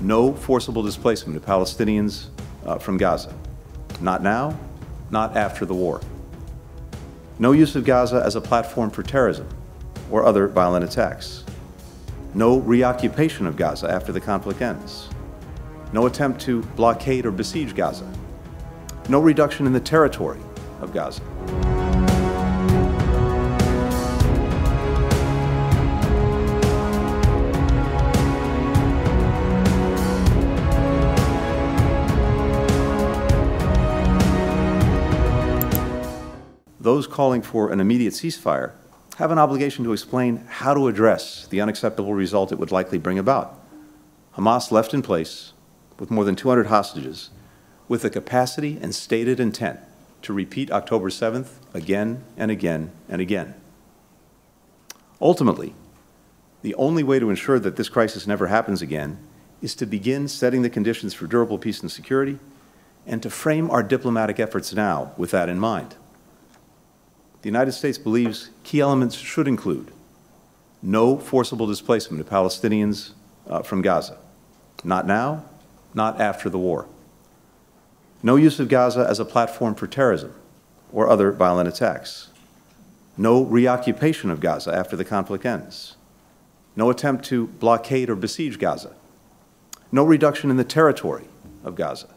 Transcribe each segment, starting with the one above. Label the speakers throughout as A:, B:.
A: No forcible displacement of Palestinians from Gaza. Not now, not after the war. No use of Gaza as a platform for terrorism or other violent attacks. No reoccupation of Gaza after the conflict ends. No attempt to blockade or besiege Gaza. No reduction in the territory of Gaza. Those calling for an immediate ceasefire have an obligation to explain how to address the unacceptable result it would likely bring about. Hamas left in place with more than 200 hostages with the capacity and stated intent to repeat October 7th again and again and again. Ultimately, the only way to ensure that this crisis never happens again is to begin setting the conditions for durable peace and security and to frame our diplomatic efforts now with that in mind. The United States believes key elements should include no forcible displacement of Palestinians from Gaza. Not now, not after the war. No use of Gaza as a platform for terrorism or other violent attacks. No reoccupation of Gaza after the conflict ends. No attempt to blockade or besiege Gaza. No reduction in the territory of Gaza.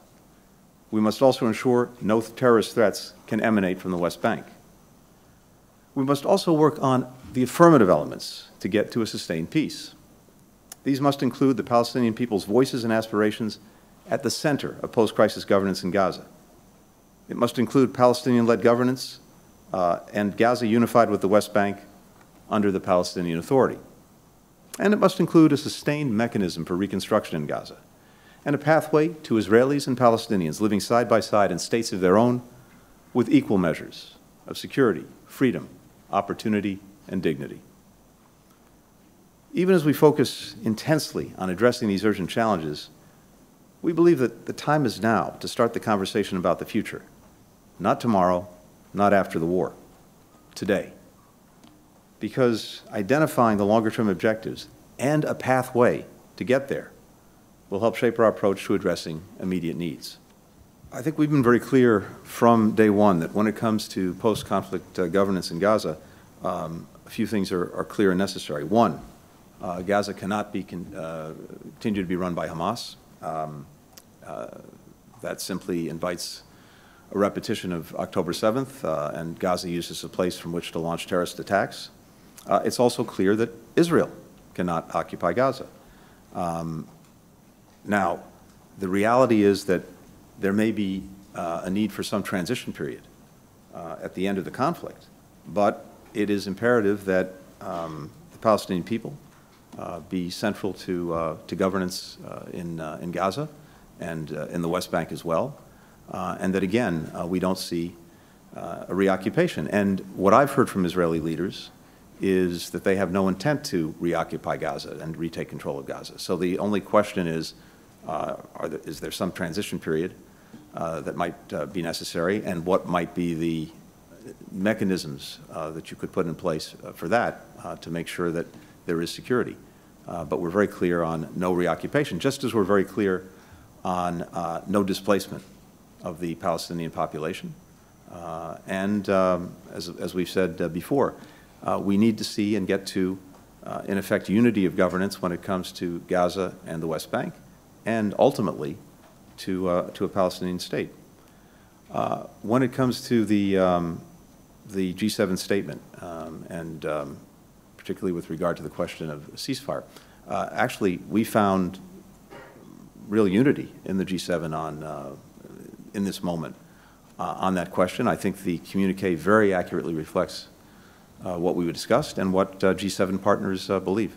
A: We must also ensure no terrorist threats can emanate from the West Bank. We must also work on the affirmative elements to get to a sustained peace. These must include the Palestinian people's voices and aspirations at the center of post-crisis governance in Gaza. It must include Palestinian-led governance and Gaza unified with the West Bank under the Palestinian Authority. And it must include a sustained mechanism for reconstruction in Gaza and a pathway to Israelis and Palestinians living side by side in states of their own with equal measures of security, freedom, opportunity, and dignity. Even as we focus intensely on addressing these urgent challenges, we believe that the time is now to start the conversation about the future. Not tomorrow, not after the war, today. Because identifying the longer-term objectives and a pathway to get there will help shape our approach to addressing immediate needs. I think we've been very clear from day one that when it comes to post-conflict governance in Gaza, a few things are clear and necessary. One, Gaza cannot be continue to be run by Hamas. That simply invites a repetition of October 7th and Gaza used as a place from which to launch terrorist attacks. It's also clear that Israel cannot occupy Gaza. Now, the reality is that there may be a need for some transition period at the end of the conflict, but it is imperative that the Palestinian people be central to governance in Gaza and in the West Bank as well, and that, again, we don't see a reoccupation. And what I've heard from Israeli leaders is that they have no intent to reoccupy Gaza and retake control of Gaza. So the only question is there some transition period that might be necessary, and what might be the mechanisms that you could put in place for that to make sure that there is security. But we're very clear on no reoccupation, just as we're very clear on no displacement of the Palestinian population. As we've said before, we need to see and get to, in effect, unity of governance when it comes to Gaza and the West Bank, and ultimately to a Palestinian state. When it comes to the G7 statement, and particularly with regard to the question of ceasefire, actually we found real unity in the G7 on in this moment on that question. I think the communique very accurately reflects what we discussed and what G7 partners believe.